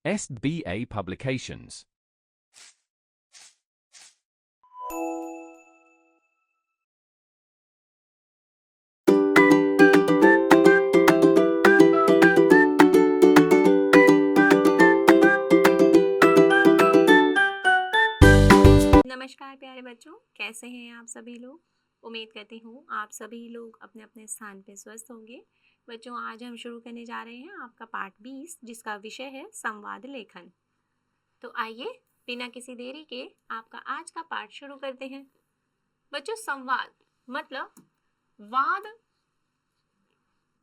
SBA Publications. नमस्कार प्यारे बच्चों, कैसे हैं आप सभी लोग। उम्मीद करती हूँ आप सभी लोग अपने अपने स्थान पे स्वस्थ होंगे। बच्चों, आज हम शुरू करने जा रहे हैं आपका पाठ 20, जिसका विषय है संवाद लेखन। तो आइए बिना किसी देरी के आपका आज का पाठ शुरू करते हैं। बच्चों, संवाद मतलब वाद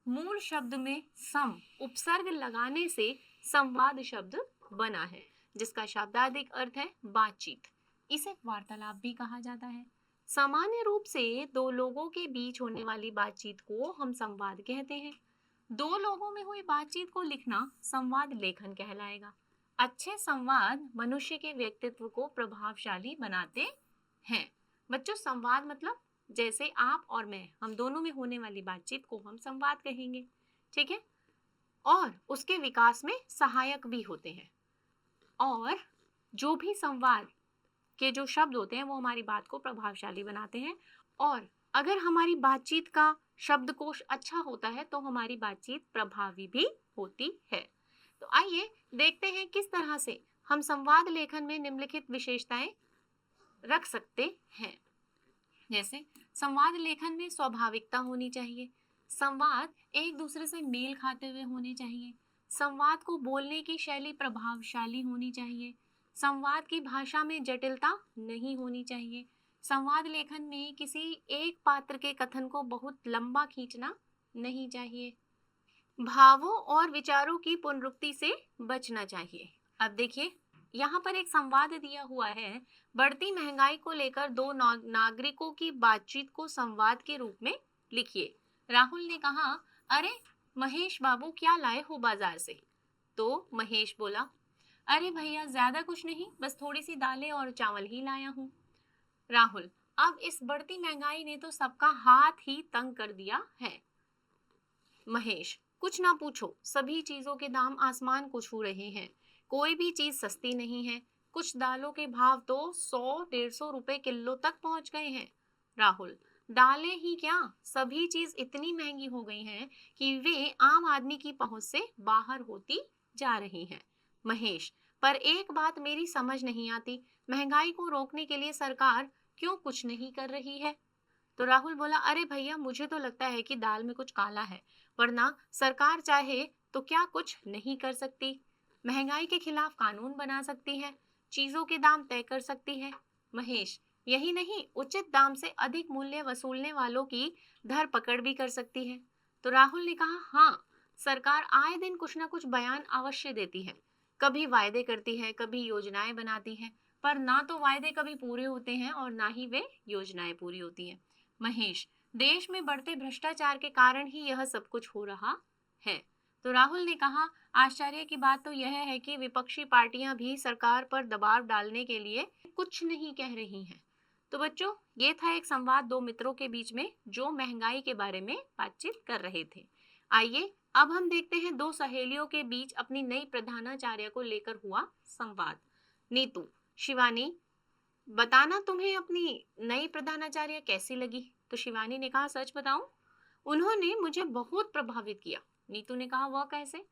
मूल शब्द में सम उपसर्ग लगाने से संवाद शब्द बना है, जिसका शाब्दिक अर्थ है बातचीत। इसे वार्तालाप भी कहा जाता है। सामान्य रूप से दो लोगों के बीच होने वाली बातचीत को हम संवाद कहते हैं। दो लोगों में हुई बातचीत को लिखना संवाद लेखन कहलाएगा। अच्छे संवाद मनुष्य के व्यक्तित्व को प्रभावशाली बनाते हैं। बच्चों, संवाद मतलब जैसे आप और मैं, हम दोनों में होने वाली बातचीत को हम संवाद कहेंगे, ठीक है। और उसके विकास में सहायक भी होते हैं। और जो भी संवाद के जो शब्द होते हैं वो हमारी बात को प्रभावशाली बनाते हैं। और अगर हमारी बातचीत का शब्दकोश अच्छा होता है तो हमारी बातचीत प्रभावी भी होती है। तो आइए देखते हैं किस तरह से हम संवाद लेखन में निम्नलिखित विशेषताएं रख सकते हैं। जैसे संवाद लेखन में स्वाभाविकता होनी चाहिए। संवाद एक दूसरे से मेल खाते हुए होने चाहिए। संवाद को बोलने की शैली प्रभावशाली होनी चाहिए। संवाद की भाषा में जटिलता नहीं होनी चाहिए। संवाद लेखन में किसी एक पात्र के कथन को बहुत लंबा खींचना नहीं चाहिए। भावों और विचारों की पुनरुक्ति से बचना चाहिए। अब देखिए, यहाँ पर एक संवाद दिया हुआ है। बढ़ती महंगाई को लेकर दो नागरिकों की बातचीत को संवाद के रूप में लिखिए। राहुल ने कहा, अरे महेश बाबू, क्या लाए हो बाजार से? तो महेश बोला, अरे भैया, ज्यादा कुछ नहीं, बस थोड़ी सी दालें और चावल ही लाया हूँ। राहुल, अब इस बढ़ती महंगाई ने तो सबका हाथ ही तंग कर दिया है। महेश, कुछ ना पूछो, सभी चीजों के दाम आसमान को छू रहे हैं। कोई भी चीज सस्ती नहीं है। कुछ दालों के भाव तो 100-150 रुपए किलो तक पहुंच गए हैं। राहुल, दालें ही क्या, सभी चीज इतनी महंगी हो गई हैं कि वे आम आदमी की पहुंच से बाहर होती जा रही हैं। महेश, पर एक बात मेरी समझ नहीं आती, महंगाई को रोकने के लिए सरकार क्यों कुछ नहीं कर रही है? तो राहुल बोला, अरे भैया, मुझे तो लगता है कि दाल में कुछ काला है, वरना सरकार चाहे तो क्या कुछ नहीं कर सकती। महंगाई के खिलाफ कानून बना सकती है, चीजों के दाम तय कर सकती है। महेश, यही नहीं, उचित दाम से अधिक मूल्य वसूलने वालों की धरपकड़ भी कर सकती है। तो राहुल ने कहा, हाँ, सरकार आए दिन कुछ ना कुछ बयान अवश्य देती है। कभी वायदे करती है, कभी योजनाएं बनाती है, पर ना तो वायदे कभी पूरे होते हैं और ना ही वे योजनाएं पूरी होती हैं। महेश, देश में बढ़ते भ्रष्टाचार के कारण ही यह सब कुछ हो रहा है। तो राहुल ने कहा, आश्चर्य की बात तो यह है कि विपक्षी पार्टियां भी सरकार पर दबाव डालने के लिए कुछ नहीं कह रही हैं। तो बच्चों, ये था एक संवाद दो मित्रों के बीच में जो महंगाई के बारे में बातचीत कर रहे थे। आइए अब हम देखते हैं दो सहेलियों के बीच अपनी नई प्रधानाचार्य को लेकर हुआ संवाद। नीतू, शिवानी, बताना तुम्हें अपनी नई प्रधानाचार्य कैसी लगी? तो शिवानी ने कहा, सच बताऊं, उन्होंने मुझे बहुत प्रभावित किया। नीतू ने कहा, वह कैसे?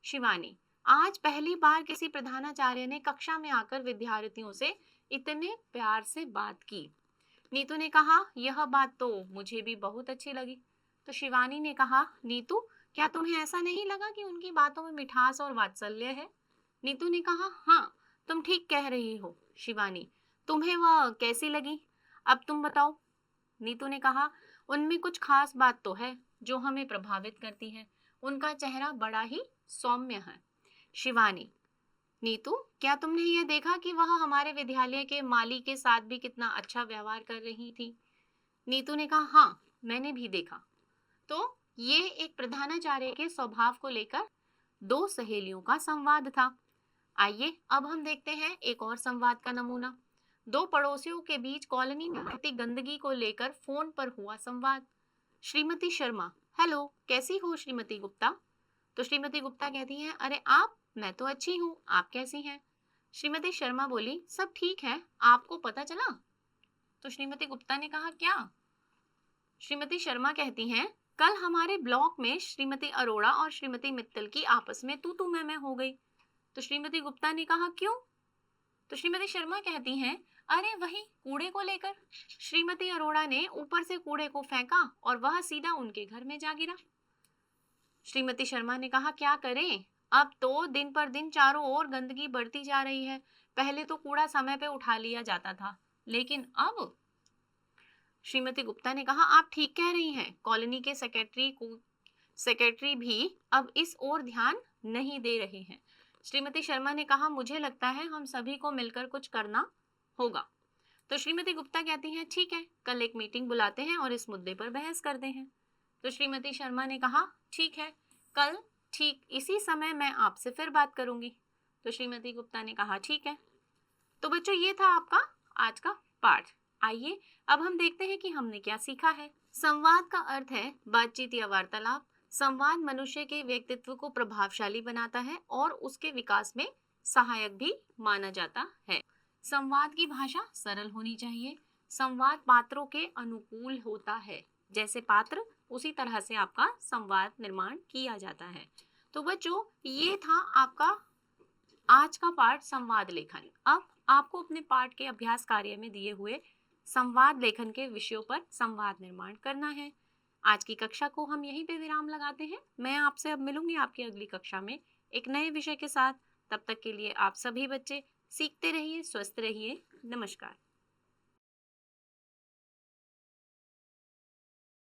शिवानी, आज पहली बार किसी प्रधानाचार्य ने कक्षा में आकर विद्यार्थियों से इतने प्यार से बात की। नीतू ने कहा, यह बात तो मुझे भी बहुत अच्छी लगी। तो शिवानी ने कहा, नीतू, क्या तुम्हें ऐसा नहीं लगा कि उनकी बातों में मिठास और वात्सल्य है? नीतू ने कहा, हाँ, तुम ठीक कह रही हो। शिवानी, तुम्हें वह कैसी लगी? अब तुम बताओ। नीतू ने कहा, उनमें कुछ खास बात तो है जो हमें प्रभावित करती है। उनका चेहरा बड़ा ही सौम्य है। शिवानी, नीतू, क्या तुमने ये देखा कि वह हमारे विद्यालय के माली के साथ भी कितना अच्छा व्यवहार कर रही थी? नीतू ने कहा, हाँ, मैंने भी देखा। तो ये एक प्रधानाचार्य के स्वभाव को लेकर दो सहेलियों का संवाद था। आइए अब हम देखते हैं एक और संवाद का नमूना। दो पड़ोसियों के बीच कॉलोनी में बढ़ती गंदगी को लेकर फोन पर हुआ संवाद। श्रीमती शर्मा, हेलो, कैसी हो श्रीमती गुप्ता? तो श्रीमती गुप्ता कहती हैं, अरे आप, मैं तो अच्छी हूँ, आप कैसी हैं? श्रीमती शर्मा बोली, सब ठीक है, आपको पता चला? तो श्रीमती गुप्ता ने कहा, क्या? श्रीमती शर्मा कहती हैं, कल हमारे ब्लॉक में श्रीमती अरोड़ा और श्रीमती मित्तल की आपस में तू मैं हो गई। तो श्रीमती गुप्ता ने कहा, क्यों? तो श्रीमती शर्मा कहती हैं, अरे वही कूड़े को लेकर। श्रीमती अरोड़ा ने ऊपर से कूड़े को फेंका और वह सीधा उनके घर में जा गिरा। श्रीमती शर्मा ने कहा, क्या करें, अब तो दिन पर दिन चारों ओर गंदगी बढ़ती जा रही है। पहले तो कूड़ा समय पे उठा लिया जाता था, लेकिन अब। श्रीमती गुप्ता ने कहा, आप ठीक कह रही हैं, कॉलोनी के सेक्रेटरी भी अब इस ओर ध्यान नहीं दे रहे हैं। श्रीमती शर्मा ने कहा, मुझे लगता है हम सभी को मिलकर कुछ करना होगा। तो श्रीमती गुप्ता कहती हैं, ठीक है, कल एक मीटिंग बुलाते हैं और इस मुद्दे पर बहस करते हैं। तो श्रीमती शर्मा ने कहा, ठीक है, कल ठीक इसी समय मैं आपसे फिर बात करूंगी। तो श्रीमती गुप्ता ने कहा, ठीक है। तो बच्चों, ये था आपका आज का पाठ। आइए अब हम देखते हैं कि हमने क्या सीखा है। संवाद का अर्थ है बातचीत या वार्तालाप। संवाद मनुष्य के व्यक्तित्व को प्रभावशाली बनाता है और उसके विकास में सहायक भी माना जाता है। संवाद की भाषा सरल होनी चाहिए। संवाद पात्रों के अनुकूल होता है, जैसे पात्र उसी तरह से आपका संवाद निर्माण किया जाता है। तो बच्चों, ये था आपका आज का पाठ संवाद लेखन। अब आपको अपने पाठ के अभ्यास कार्य में दिए हुए संवाद लेखन के विषयों पर संवाद निर्माण करना है। आज की कक्षा को हम यहीं पे विराम लगाते हैं। मैं आपसे अब मिलूंगी आपकी अगली कक्षा में एक नए विषय के साथ। तब तक के लिए आप सभी बच्चे सीखते रहिए, स्वस्थ रहिए। नमस्कार।